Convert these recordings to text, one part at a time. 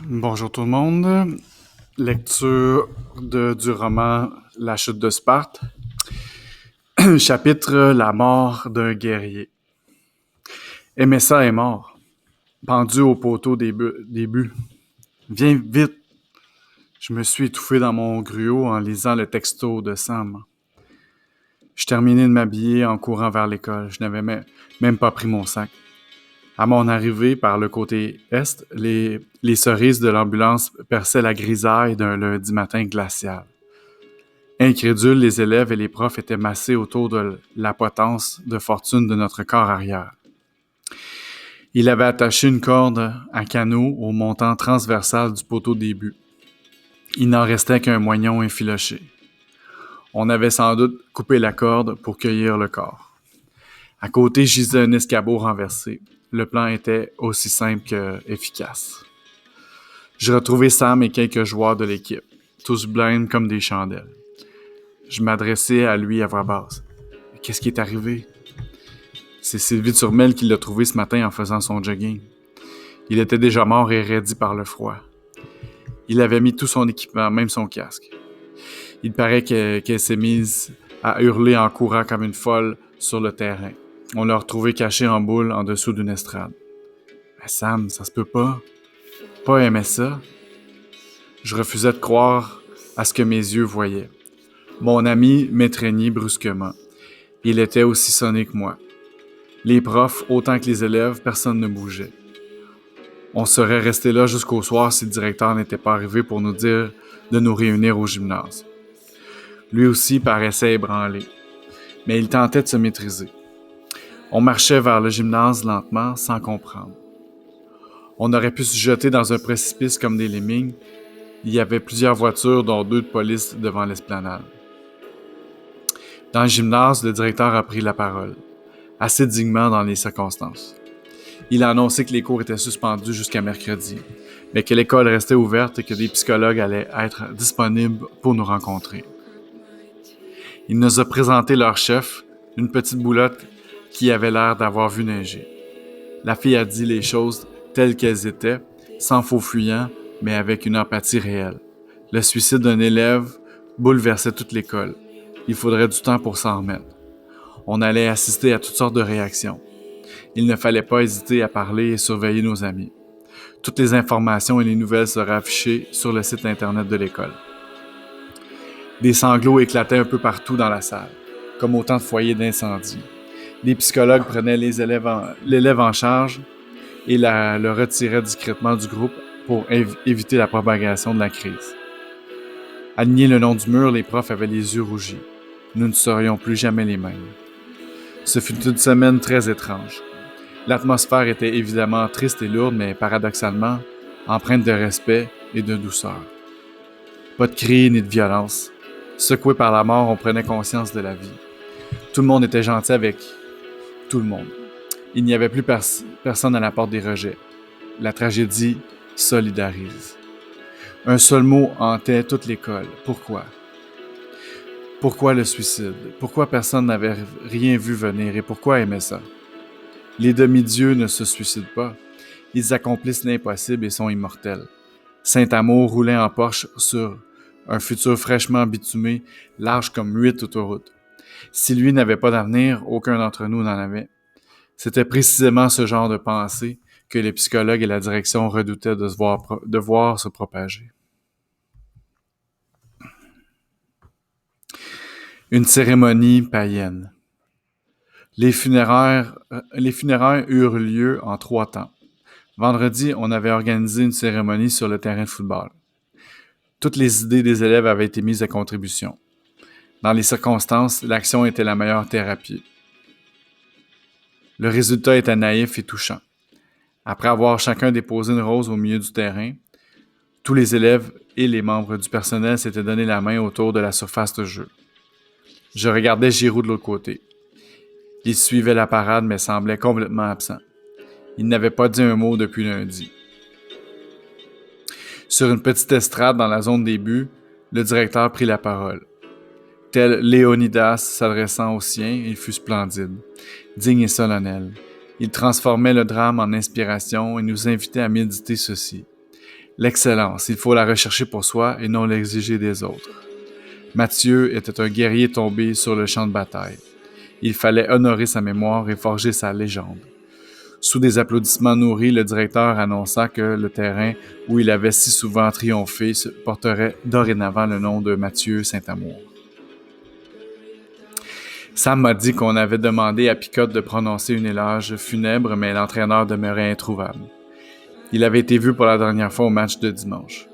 Bonjour tout le monde. Lecture du roman La chute de Sparte. Chapitre La mort d'un guerrier. Emessa est mort, pendu au poteau des buts. Viens vite. Je me suis étouffé dans mon gruau en lisant le texto de Sam. Je terminais de m'habiller en courant vers l'école. Je n'avais même pas pris mon sac. À mon arrivée par le côté est, les cerises de l'ambulance perçaient la grisaille d'un lundi matin glacial. Incrédules, les élèves et les profs étaient massés autour de la potence de fortune de notre corps arrière. Il avait attaché une corde à canot au montant transversal du poteau des buts. Il n'en restait qu'un moignon effiloché. On avait sans doute coupé la corde pour cueillir le corps. À côté gisait un escabeau renversé. Le plan était aussi simple qu'efficace. Je retrouvai Sam et quelques joueurs de l'équipe, tous blêmes comme des chandelles. Je m'adressai à lui à voix basse. « Qu'est-ce qui est arrivé? » C'est Sylvie Turmel qui l'a trouvé ce matin en faisant son jogging. Il était déjà mort et raidi par le froid. Il avait mis tout son équipement, même son casque. Il paraît qu'elle s'est mise à hurler en courant comme une folle sur le terrain. On l'a retrouvé caché en boule en dessous d'une estrade. Mais Sam, ça se peut pas. Pas aimer ça. Je refusais de croire à ce que mes yeux voyaient. Mon ami m'étreignit brusquement. Il était aussi sonné que moi. Les profs, autant que les élèves, personne ne bougeait. On serait resté là jusqu'au soir si le directeur n'était pas arrivé pour nous dire de nous réunir au gymnase. Lui aussi paraissait ébranlé, mais il tentait de se maîtriser. On marchait vers le gymnase lentement, sans comprendre. On aurait pu se jeter dans un précipice comme des lemmings. Il y avait plusieurs voitures, dont 2 de police devant l'esplanade. Dans le gymnase, le directeur a pris la parole, assez dignement dans les circonstances. Il a annoncé que les cours étaient suspendus jusqu'à mercredi, mais que l'école restait ouverte et que des psychologues allaient être disponibles pour nous rencontrer. Il nous a présenté leur chef, une petite boulotte qui avait l'air d'avoir vu neiger. La fille a dit les choses telles qu'elles étaient, sans faux fuyant, mais avec une empathie réelle. Le suicide d'un élève bouleversait toute l'école. Il faudrait du temps pour s'en remettre. On allait assister à toutes sortes de réactions. Il ne fallait pas hésiter à parler et surveiller nos amis. Toutes les informations et les nouvelles seraient affichées sur le site internet de l'école. Des sanglots éclataient un peu partout dans la salle, comme autant de foyers d'incendie. Les psychologues prenaient l'élève en charge et le retiraient discrètement du groupe pour éviter la propagation de la crise. Alignés le long du mur, les profs avaient les yeux rougis. Nous ne serions plus jamais les mêmes. Ce fut une semaine très étrange. L'atmosphère était évidemment triste et lourde, mais paradoxalement, empreinte de respect et de douceur. Pas de cris ni de violence. Secoué par la mort, on prenait conscience de la vie. Tout le monde était gentil avec tout le monde. Il n'y avait plus personne à la porte des rejets. La tragédie solidarise. Un seul mot hantait toute l'école. Pourquoi? Pourquoi le suicide? Pourquoi personne n'avait rien vu venir et pourquoi aimer ça? Les demi-dieux ne se suicident pas. Ils accomplissent l'impossible et sont immortels. Saint-Amour roulait en Porsche sur un futur fraîchement bitumé, large comme 8 autoroutes. Si lui n'avait pas d'avenir, aucun d'entre nous n'en avait. C'était précisément ce genre de pensée que les psychologues et la direction redoutaient de voir se propager. Une cérémonie païenne. Les funéraires eurent lieu en 3 temps. Vendredi, on avait organisé une cérémonie sur le terrain de football. Toutes les idées des élèves avaient été mises à contribution. Dans les circonstances, l'action était la meilleure thérapie. Le résultat était naïf et touchant. Après avoir chacun déposé une rose au milieu du terrain, tous les élèves et les membres du personnel s'étaient donné la main autour de la surface de jeu. Je regardais Giroud de l'autre côté. Il suivait la parade mais semblait complètement absent. Il n'avait pas dit un mot depuis lundi. Sur une petite estrade dans la zone des buts, le directeur prit la parole. Tel Léonidas s'adressant aux siens, il fut splendide, digne et solennel. Il transformait le drame en inspiration et nous invitait à méditer ceci. L'excellence, il faut la rechercher pour soi et non l'exiger des autres. Mathieu était un guerrier tombé sur le champ de bataille. Il fallait honorer sa mémoire et forger sa légende. Sous des applaudissements nourris, le directeur annonça que le terrain où il avait si souvent triomphé porterait dorénavant le nom de Mathieu Saint-Amour. Sam m'a dit qu'on avait demandé à Picotte de prononcer une éloge funèbre, mais l'entraîneur demeurait introuvable. Il avait été vu pour la dernière fois au match de dimanche.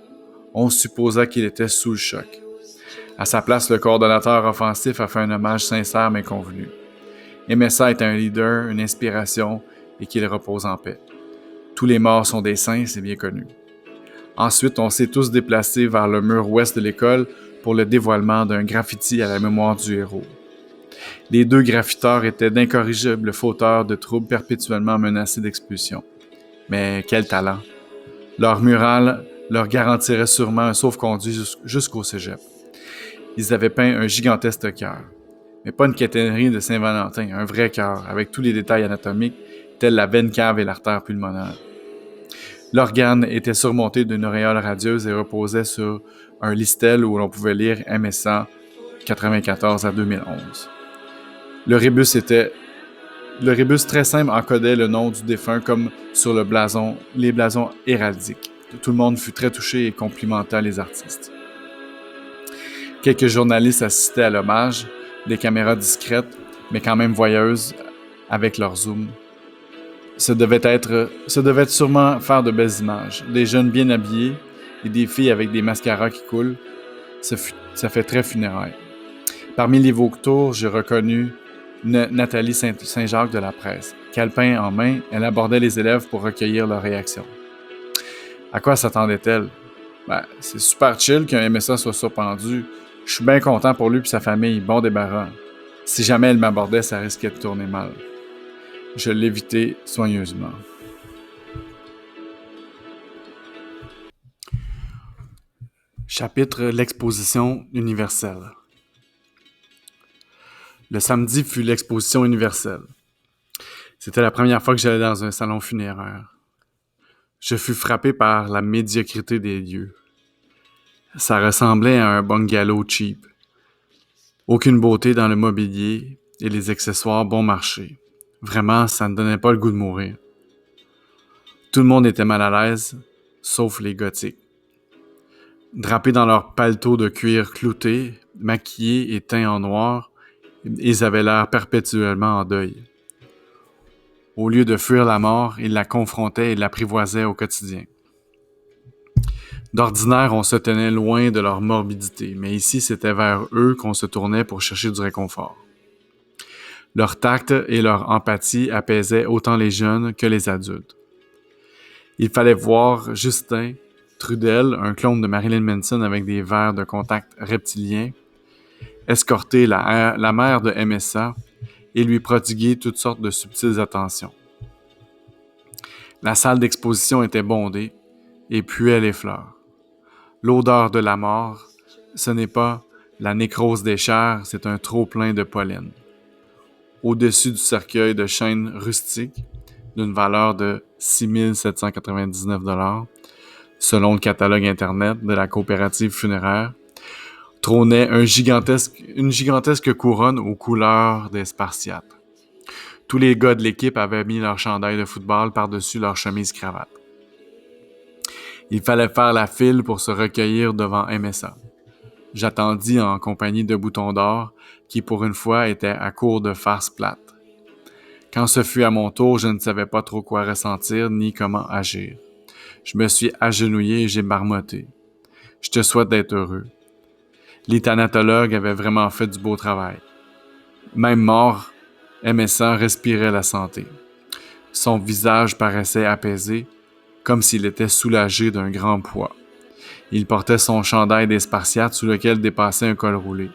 On supposa qu'il était sous le choc. À sa place, le coordonnateur offensif a fait un hommage sincère mais convenu. MSA est un leader, une inspiration, et qu'il repose en paix. Tous les morts sont des saints, c'est bien connu. Ensuite, on s'est tous déplacés vers le mur ouest de l'école pour le dévoilement d'un graffiti à la mémoire du héros. Les deux graffiteurs étaient d'incorrigibles fauteurs de troubles perpétuellement menacés d'expulsion. Mais quel talent! Leur mural leur garantirait sûrement un sauf-conduit jusqu'au cégep. Ils avaient peint un gigantesque cœur. Mais pas une caténarie de Saint-Valentin, un vrai cœur, avec tous les détails anatomiques, tels la veine cave et l'artère pulmonaire. L'organe était surmonté d'une auréole radieuse et reposait sur un listel où l'on pouvait lire MSA 94 à 2011. Le rébus très simple encodait le nom du défunt comme sur les blasons héraldiques. Tout le monde fut très touché et complimenta les artistes. Quelques journalistes assistaient à l'hommage, des caméras discrètes, mais quand même voyeuses, avec leur zoom. Ça devait sûrement faire de belles images. Des jeunes bien habillés et des filles avec des mascaras qui coulent. Ça fait très funéraire. Parmi les vautours, j'ai reconnu Nathalie Saint-Jacques de la presse. Calepin en main, elle abordait les élèves pour recueillir leurs réactions. À quoi s'attendait-elle? C'est super chill qu'un MSA soit suspendu. Je suis bien content pour lui et sa famille, bon débarras. Si jamais elle m'abordait, ça risquait de tourner mal. Je l'évitais soigneusement. Chapitre L'exposition universelle. Le samedi fut l'exposition universelle. C'était la première fois que j'allais dans un salon funéraire. Je fus frappé par la médiocrité des lieux. Ça ressemblait à un bungalow cheap. Aucune beauté dans le mobilier et les accessoires bon marché. Vraiment, ça ne donnait pas le goût de mourir. Tout le monde était mal à l'aise, sauf les gothiques. Drapés dans leurs paletots de cuir clouté, maquillés et teints en noir, ils avaient l'air perpétuellement en deuil. Au lieu de fuir la mort, ils la confrontaient et l'apprivoisaient au quotidien. D'ordinaire, on se tenait loin de leur morbidité, mais ici, c'était vers eux qu'on se tournait pour chercher du réconfort. Leur tact et leur empathie apaisaient autant les jeunes que les adultes. Il fallait voir Justin Trudel, un clone de Marilyn Manson avec des verres de contact reptiliens, escorter la mère de MSA et lui prodiguer toutes sortes de subtiles attentions. La salle d'exposition était bondée et puait les fleurs. L'odeur de la mort, ce n'est pas la nécrose des chairs, c'est un trop-plein de pollen. Au-dessus du cercueil de chêne rustique, d'une valeur de 6 799 $, selon le catalogue Internet de la coopérative funéraire, trônait une gigantesque couronne aux couleurs des Spartiates. Tous les gars de l'équipe avaient mis leur chandail de football par-dessus leur chemise cravate. Il fallait faire la file pour se recueillir devant MSA. J'attendis en compagnie de Bouton d'Or, qui pour une fois était à court de farce plate. Quand ce fut à mon tour, je ne savais pas trop quoi ressentir ni comment agir. Je me suis agenouillé et j'ai marmotté. « Je te souhaite d'être heureux. » Les thanatologues avaient vraiment fait du beau travail. Même mort, MSA respirait la santé. Son visage paraissait apaisé, comme s'il était soulagé d'un grand poids. Il portait son chandail des Spartiates sous lequel dépassait un col roulé,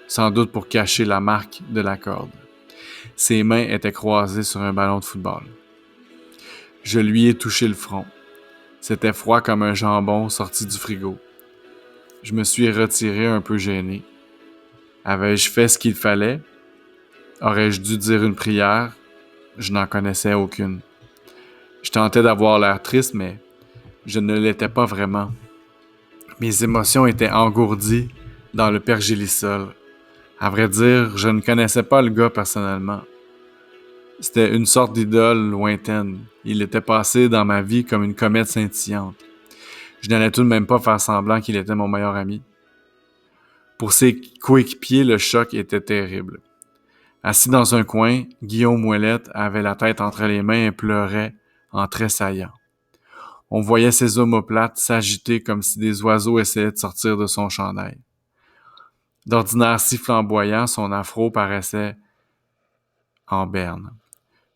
sans doute pour cacher la marque de la corde. Ses mains étaient croisées sur un ballon de football. Je lui ai touché le front. C'était froid comme un jambon sorti du frigo. Je me suis retiré un peu gêné. Avais-je fait ce qu'il fallait? Aurais-je dû dire une prière? Je n'en connaissais aucune. Je tentais d'avoir l'air triste, mais je ne l'étais pas vraiment. Mes émotions étaient engourdies dans le pergélisol. À vrai dire, je ne connaissais pas le gars personnellement. C'était une sorte d'idole lointaine. Il était passé dans ma vie comme une comète scintillante. Je n'allais tout de même pas faire semblant qu'il était mon meilleur ami. Pour ses coéquipiers, le choc était terrible. Assis dans un coin, Guillaume Ouellette avait la tête entre les mains et pleurait en tressaillant. On voyait ses omoplates s'agiter comme si des oiseaux essayaient de sortir de son chandail. D'ordinaire si flamboyant, son afro paraissait en berne.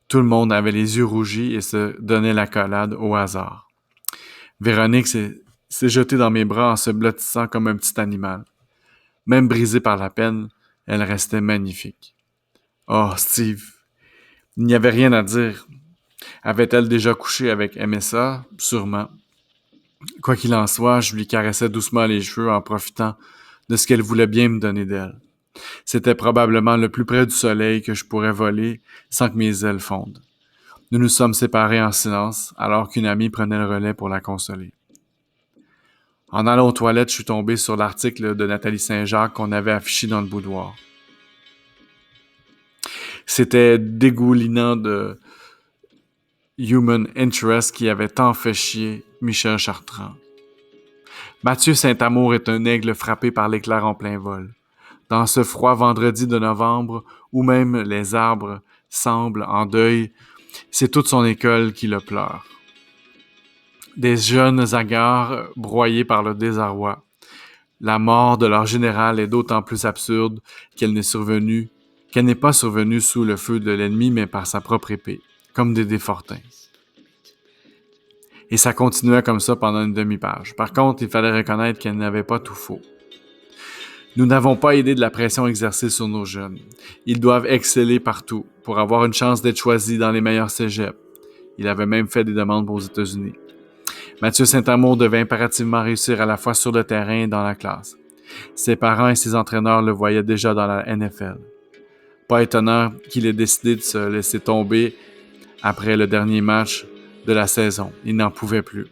Tout le monde avait les yeux rougis et se donnait l'accolade au hasard. Véronique s'est jetée dans mes bras en se blottissant comme un petit animal. Même brisée par la peine, elle restait magnifique. Oh, Steve! Il n'y avait rien à dire. Avait-elle déjà couché avec MSA? Sûrement. Quoi qu'il en soit, je lui caressais doucement les cheveux en profitant de ce qu'elle voulait bien me donner d'elle. C'était probablement le plus près du soleil que je pourrais voler sans que mes ailes fondent. Nous nous sommes séparés en silence, alors qu'une amie prenait le relais pour la consoler. En allant aux toilettes, je suis tombé sur l'article de Nathalie Saint-Jacques qu'on avait affiché dans le boudoir. C'était dégoulinant de human interest qui avait tant fait chier Michel Chartrand. Mathieu Saint-Amour est un aigle frappé par l'éclair en plein vol. Dans ce froid vendredi de novembre, où même les arbres semblent en deuil, c'est toute son école qui le pleure. Des jeunes hagards broyés par le désarroi. La mort de leur général est d'autant plus absurde qu'elle n'est pas survenue sous le feu de l'ennemi, mais par sa propre épée, comme des défortins. Et ça continuait comme ça pendant une demi-page. Par contre, il fallait reconnaître qu'elle n'avait pas tout faux. Nous n'avons pas aidé de la pression exercée sur nos jeunes. Ils doivent exceller partout pour avoir une chance d'être choisis dans les meilleurs cégeps. Il avait même fait des demandes aux États-Unis. Mathieu Saint-Amour devait impérativement réussir à la fois sur le terrain et dans la classe. Ses parents et ses entraîneurs le voyaient déjà dans la NFL. Pas étonnant qu'il ait décidé de se laisser tomber après le dernier match de la saison. Il n'en pouvait plus.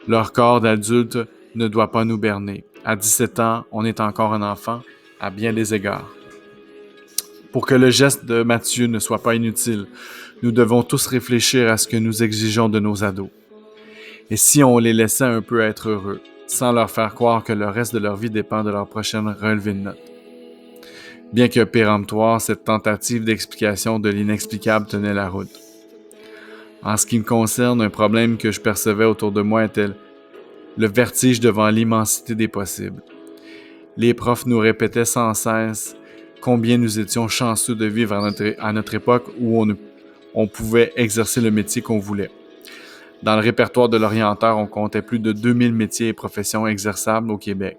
Leur corps d'adulte ne doit pas nous berner. À 17 ans, on est encore un enfant, à bien des égards. Pour que le geste de Mathieu ne soit pas inutile, nous devons tous réfléchir à ce que nous exigeons de nos ados. Et si on les laissait un peu être heureux, sans leur faire croire que le reste de leur vie dépend de leur prochaine relevée de notes. Bien que péremptoire, cette tentative d'explication de l'inexplicable tenait la route. En ce qui me concerne, un problème que je percevais autour de moi était le vertige devant l'immensité des possibles. Les profs nous répétaient sans cesse combien nous étions chanceux de vivre à notre époque où on pouvait exercer le métier qu'on voulait. Dans le répertoire de l'orienteur, on comptait plus de 2000 métiers et professions exerçables au Québec.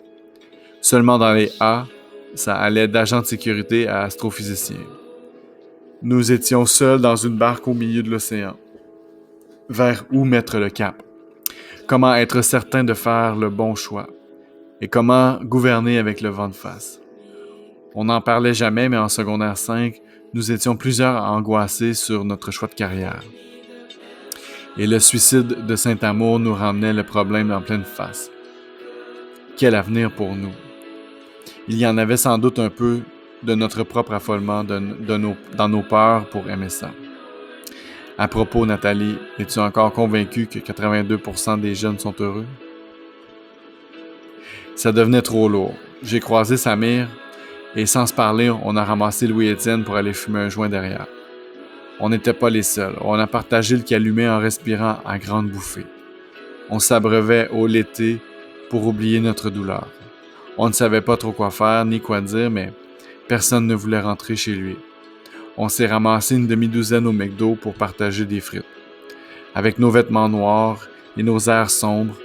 Seulement dans les A, ça allait d'agent de sécurité à astrophysicien. Nous étions seuls dans une barque au milieu de l'océan. Vers où mettre le cap? Comment être certain de faire le bon choix? Et comment gouverner avec le vent de face? On n'en parlait jamais, mais en secondaire 5, nous étions plusieurs angoissés sur notre choix de carrière. Et le suicide de Saint-Amour nous ramenait le problème en pleine face. Quel avenir pour nous? Il y en avait sans doute un peu de notre propre affolement dans nos peurs pour MSA. À propos, Nathalie, es-tu encore convaincue que 82% des jeunes sont heureux? Ça devenait trop lourd. J'ai croisé Samir et sans se parler, on a ramassé Louis-Étienne pour aller fumer un joint derrière. On n'était pas les seuls. On a partagé le calumet en respirant à grandes bouffées. On s'abreuvait au l'été pour oublier notre douleur. On ne savait pas trop quoi faire ni quoi dire, mais personne ne voulait rentrer chez lui. On s'est ramassé une demi-douzaine au McDo pour partager des frites. Avec nos vêtements noirs et nos airs sombres,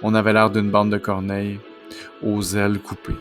on avait l'air d'une bande de corneilles aux ailes coupées.